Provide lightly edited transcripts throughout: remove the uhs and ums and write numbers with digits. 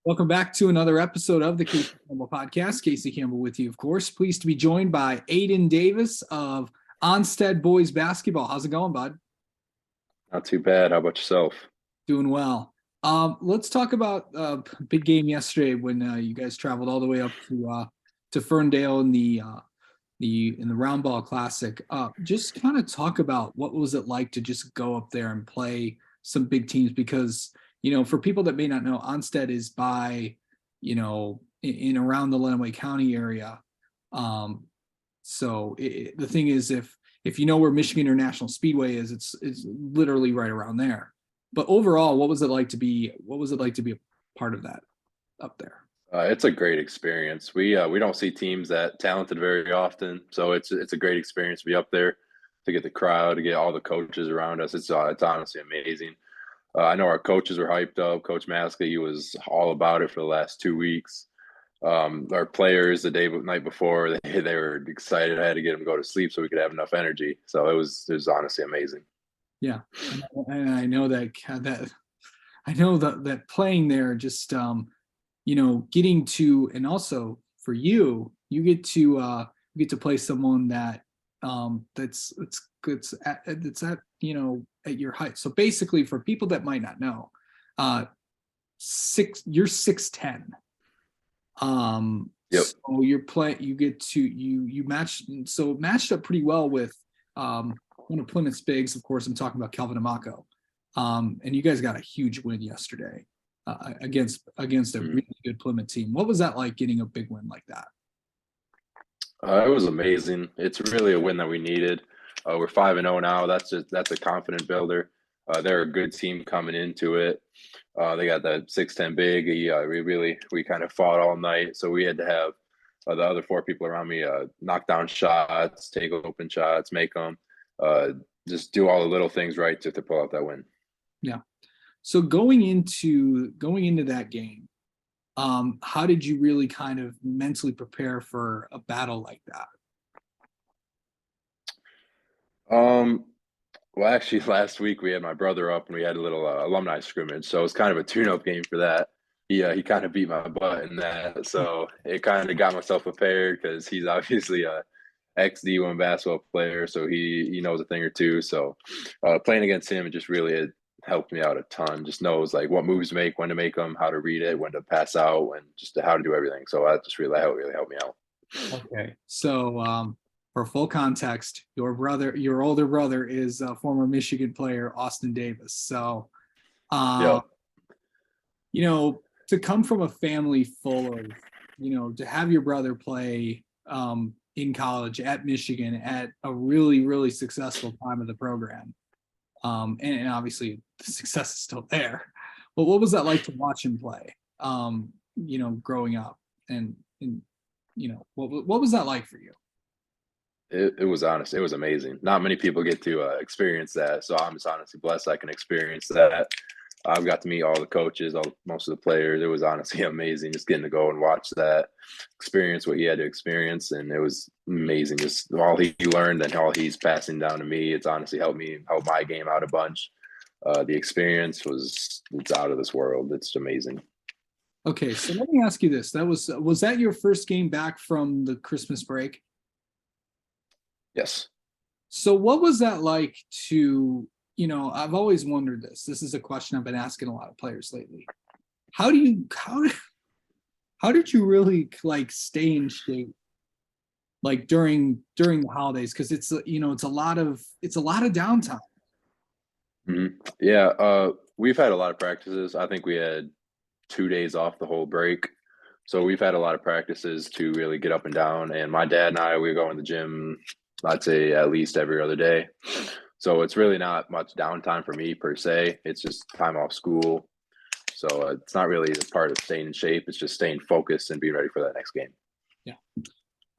Welcome back to another episode of the Casey Campbell Podcast. Casey Campbell with you, of course. Pleased to be joined by Ayden Davis of Onstead Boys Basketball. How's it going, bud? Not too bad. How about yourself? Doing well. Let's talk about big game yesterday when you guys traveled all the way up to Ferndale in the Round Ball Classic. Just kind of talk about what was it like to just go up there and play some big teams because for people that may not know, Onstead is by, in around the Lenawee County area. So the thing is, if you know where Michigan International Speedway is, it's literally right around there. But overall, what was it like to be a part of that up there? It's a great experience. We don't see teams that talented very often, so it's a great experience to be up there, to get the crowd, to get all the coaches around us. It's honestly amazing. I know our coaches were hyped up. Coach Maska, he was all about it for the last 2 weeks. Our players, the night before, they were excited. I had to get them to go to sleep so we could have enough energy. So it was honestly amazing. Yeah, and I know that playing there, just getting to, and also for you get to play someone that that's at your height. So basically, for people that might not know, you're 6'10". Yep. So you matched up pretty well with one of Plymouth's bigs. Of course, I'm talking about Kelvin Amako. And you guys got a huge win yesterday against a really good Plymouth team. What was that like, getting a big win like that? It was amazing. It's really a win that we needed. We're 5-0 now. That's a confident builder. They're a good team coming into it. They got that 6'10" big. We kind of fought all night, so we had to have the other four people around me knock down shots, take open shots, make them, just do all the little things right to pull out that win. Yeah. So going into that game, how did you really kind of mentally prepare for a battle like that? Well, actually, last week we had my brother up and we had a little alumni scrimmage, so it was kind of a tune-up game for that. He kind of beat my butt in that, so it kind of got myself prepared because he's obviously a ex D1 basketball player, so he knows a thing or two. So playing against him, it helped me out a ton. Just knows like what moves to make, when to make them, how to read it, when to pass out, and just how to do everything. So that just really helped me out. Okay. So for full context, your older brother is a former Michigan player, Austin Davis. So Yeah. to come from a family full of, to have your brother play in college at Michigan at a really, really successful time of the program. And obviously the success is still there. But what was that like to watch him play, growing up? And what was that like for you? It was honest. It was amazing. Not many people get to experience that, so I'm just honestly blessed I can experience that. I've got to meet all the coaches, most of the players. It was honestly amazing just getting to go and watch that, experience what he had to experience, and it was amazing. Just all he learned and all he's passing down to me. It's honestly helped my game out a bunch. The experience it's out of this world. It's amazing. Okay, so let me ask you this: was that your first game back from the Christmas break? Yes. So what was that like to, I've always wondered this. This is a question I've been asking a lot of players lately. How did you really like stay in shape like during the holidays? Because it's it's a lot of downtime. Mm-hmm. Yeah, we've had a lot of practices. I think we had 2 days off the whole break. So we've had a lot of practices to really get up and down. And my dad and I, we go in the gym, I'd say at least every other day. So it's really not much downtime for me per se. It's just time off school. So it's not really a part of staying in shape. It's just staying focused and being ready for that next game. Yeah.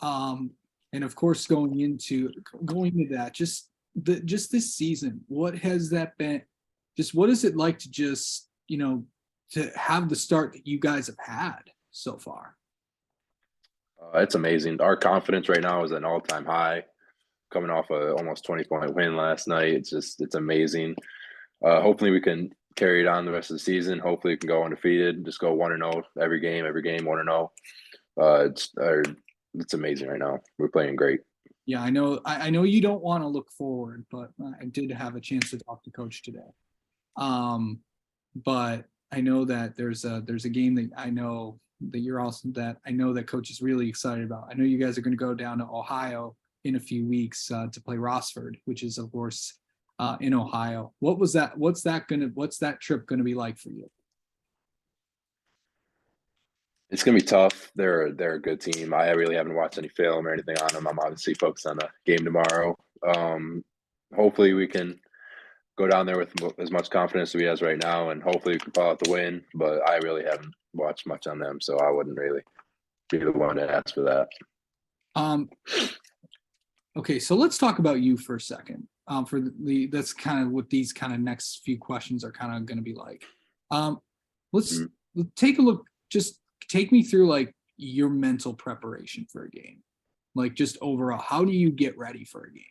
And of course, going into that, just this season, what has that been? Just what is it like to just, to have the start that you guys have had so far? It's amazing. Our confidence right now is at an all-time high, coming off a almost 20-point win last night. It's amazing. Hopefully we can carry it on the rest of the season. Hopefully, we can go undefeated. Just go 1-0 every game, 1-0. It's amazing right now. We're playing great. Yeah, I know. I know you don't want to look forward, but I did have a chance to talk to Coach today. Um, but I know that there's a game that I know that you're also that I know that Coach is really excited about. I know you guys are going to go down to Ohio in a few weeks to play Rossford, which is of course in Ohio. What's that trip gonna be like for you? It's gonna be tough. They're a good team. I really haven't watched any film or anything on them. I'm obviously focused on the game tomorrow. Hopefully, we can go down there with as much confidence as we has right now, and hopefully we can pull out the win. But I really haven't watched much on them, so I wouldn't really be the one to ask for that. Um, okay, so let's talk about you for a second. For that's kind of what these kind of next few questions are kind of going to be like. Um, let's take a look. Just take me through like your mental preparation for a game, like just overall. How do you get ready for a game?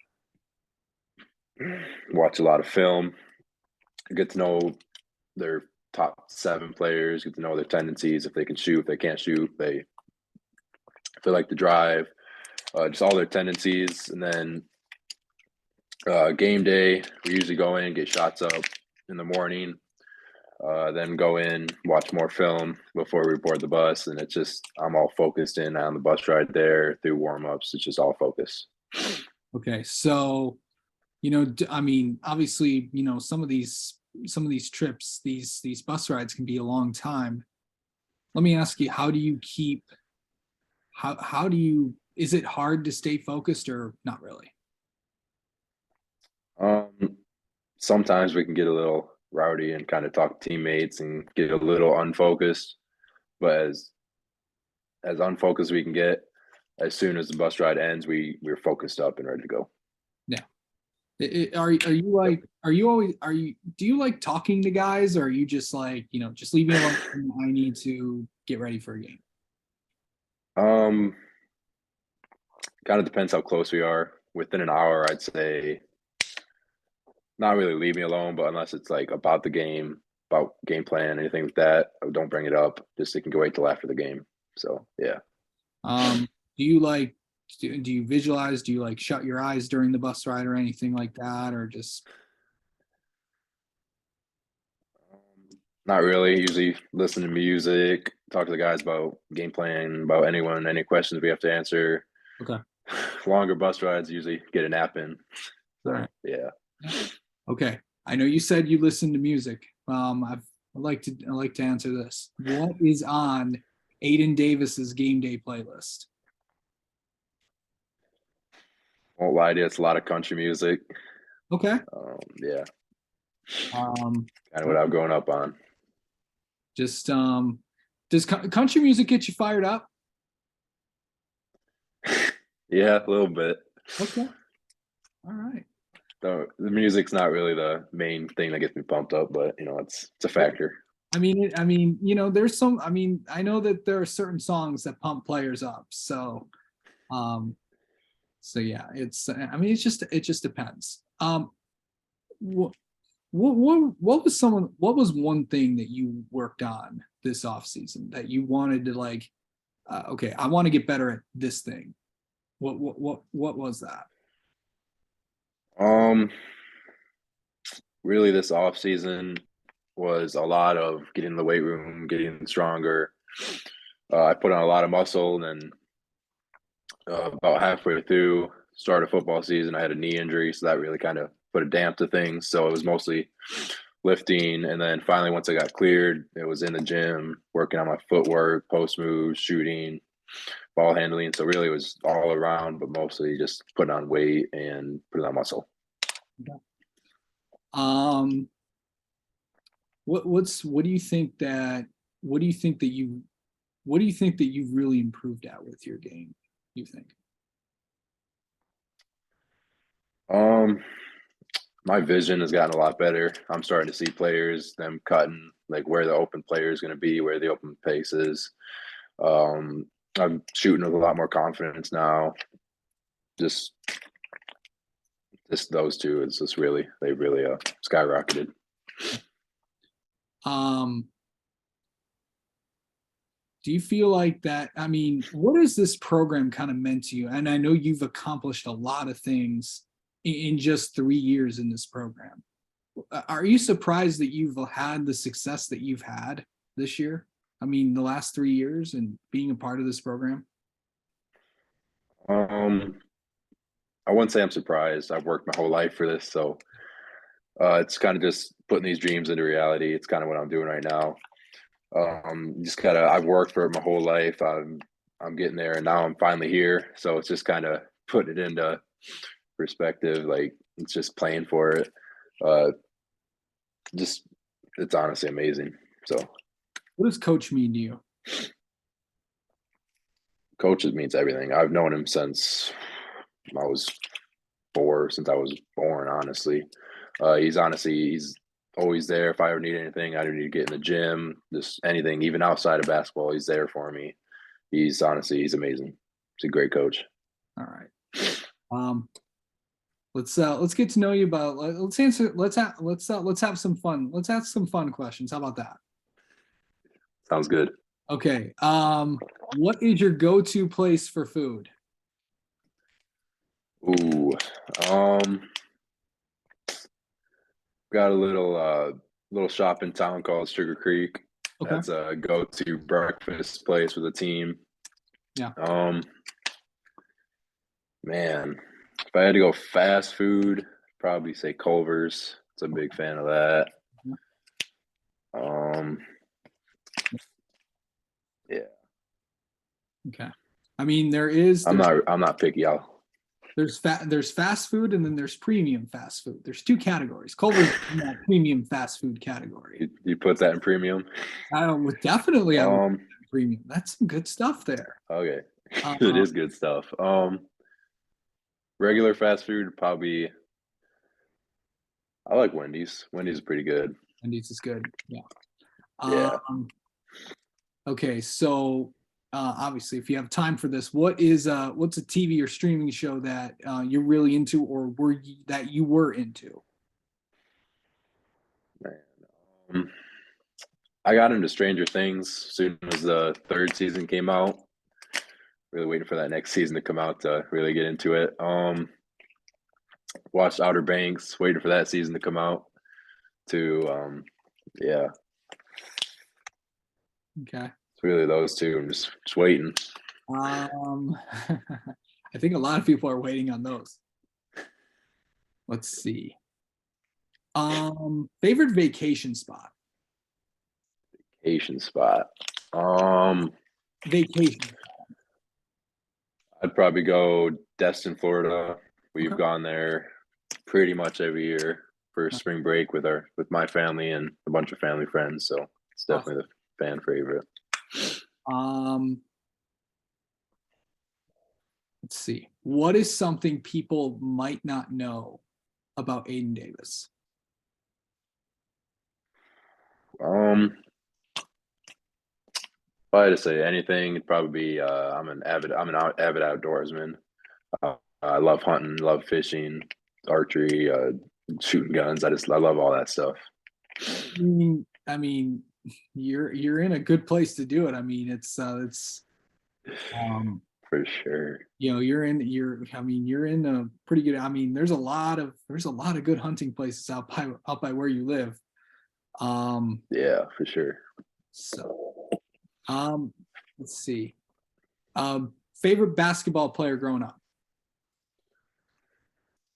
Watch a lot of film, get to know their top 7 players, get to know their tendencies, if they can shoot, if they can't shoot, if they like to drive, just all their tendencies. And then game day, we usually go in, get shots up in the morning, then go in, watch more film before we board the bus. And it's just, I'm all focused in on the bus ride there through warm-ups. It's just all focus. Okay, so I mean, obviously, some of these trips, these bus rides can be a long time. Let me ask you, how do you keep how do you is it hard to stay focused or not really? Sometimes we can get a little rowdy and kind of talk to teammates and get a little unfocused, but as unfocused we can get, as soon as the bus ride ends, we're focused up and ready to go. Yeah. Are you like are you always are you do you like talking to guys, or are you just like, just leave me alone, I need to get ready for a game? Um, Kind of depends how close we are. Within an hour, I'd say not really leave me alone, but unless it's like about the game, about game plan, anything like that, don't bring it up. Just it can go wait till after the game. So yeah. Do you like do you visualize? Do you like shut your eyes during the bus ride or anything like that, or just Not really. Usually listen to music, talk to the guys about game plan, about any questions we have to answer. okay? Longer bus rides usually get a nap in. All So right. yeah. Okay. I know you said you listen to music. I like to answer this. What is on Ayden Davis's game day playlist? Won't lie to you, it's a lot of country music. Okay. Yeah, Um, kind of what I've grown up on. just does country music get you fired up? Yeah, a little bit. Okay. All right. The music's not really the main thing that gets me pumped up, but it's a factor. There's some. I know that there are certain songs that pump players up. Um, so yeah, it just depends. What what was one thing that you worked on this off season that you wanted to like? Okay, I want to get better at this thing. What was that? Um, Really, this off season was a lot of getting in the weight room, getting stronger. I put on a lot of muscle, and about halfway through start of football season, I had a knee injury, so that really kind of put a damp to things. So it was mostly lifting, and then finally once I got cleared, it was in the gym working on my footwork, post moves, shooting, ball handling. So really, it was all around, but mostly just putting on weight and putting on muscle. Um, what do you think that what do you think that you've really improved at with your game? You think? Um, my vision has gotten a lot better. I'm starting to see players, them cutting, like where the open player is going to be, where the open pace is. Um, I'm shooting with a lot more confidence now. Just, just those two, it's just really, they really skyrocketed. Um, do you feel like that? I mean, what has this program kind of meant to you? And I know you've accomplished a lot of things in just 3 years in this program. Are you surprised that you've had the success that you've had this year? I mean, the last 3 years and being a part of this program? Um, I wouldn't say I'm surprised. I've worked my whole life for this, so it's kind of just putting these dreams into reality. It's kind of what I'm doing right now. Just gotta. I've worked for it my whole life. I'm getting there, and now I'm finally here. So it's just kind of putting it into perspective. Like it's just playing for it. Uh, just it's honestly amazing. So What does coach mean to you? coaches means everything. I've known him since I was 4, since I was born. Honestly, he's always there. If I ever need anything, I don't need to get in the gym, just anything, even outside of basketball, he's there for me. He's amazing. He's a great coach. All right. Um, let's get to know you about let's answer let's have some fun. Let's ask some fun questions. How about that? Sounds good. Okay. What is your go-to place for food? Ooh, um, got a little shop in town called Sugar Creek. Okay. That's a go-to breakfast place with a team. Yeah. Um, Man, if I had to go fast food, probably say Culver's. It's a big fan of that. Um, yeah, Okay. I mean, I'm not picky. there's fast food and then there's premium fast food. There's two categories. Culver's in that premium fast food category. You put that in premium. I would Um, premium. That's some good stuff there. okay, it Uh, is good stuff. Regular fast food probably. I like Wendy's. Wendy's is pretty good. Wendy's is good. Yeah. Yeah. Um, okay, so obviously, if you have time for this, what's a TV or streaming show that you're really into, or that you were into? Man. Um, I got into Stranger Things as soon as the third season came out. Really waiting for that next season to come out to really get into it. Watched Outer Banks, waiting for that season to come out. To yeah, Okay. it's really those two. I'm just waiting. Um, I think a lot of people are waiting on those. Let's see. Favorite vacation spot? Asian spot. Um, Vacation. I'd probably go Destin, Florida. We've Okay. gone there pretty much every year for spring break with my family and a bunch of family friends. So it's Awesome. definitely the fan favorite. Um, let's see. What is something people might not know about Ayden Davis? Um, if I had to say anything, it'd probably be I'm an avid outdoorsman. I love hunting, love fishing, archery, shooting guns. I love all that stuff. I mean, you're in a good place to do it. I mean, it's um, For sure. you're in a pretty good. I mean, there's a lot of good hunting places out by where you live. Um, Yeah, for sure. so let's see. Favorite basketball player growing up?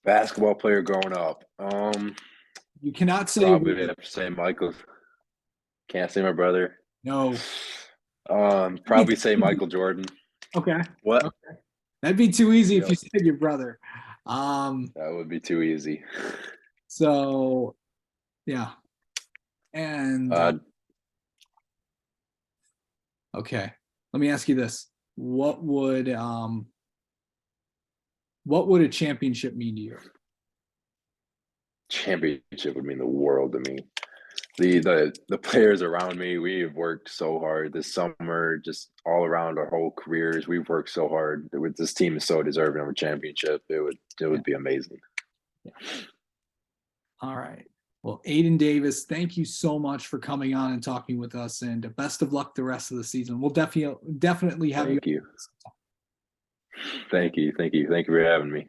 Basketball player growing up. You cannot say Probably have to say Michael. Can't say my brother. no. Probably say Michael Jordan. Okay. What? Okay. That'd be too easy if you Yep, said your brother. Um, that would be too easy. so yeah. And Uh, okay. Let me ask you this. What would a championship mean to you? Championship would mean the world to me. The players around me, we've worked so hard this summer, just all around our whole careers. We've worked so hard. This team is so deserving of a championship. It Yeah. would be amazing. Yeah. All right. Well, Ayden Davis, thank you so much for coming on and talking with us, and best of luck the rest of the season. We'll definitely have you. Thank you. Thank you. Thank you. Thank you for having me.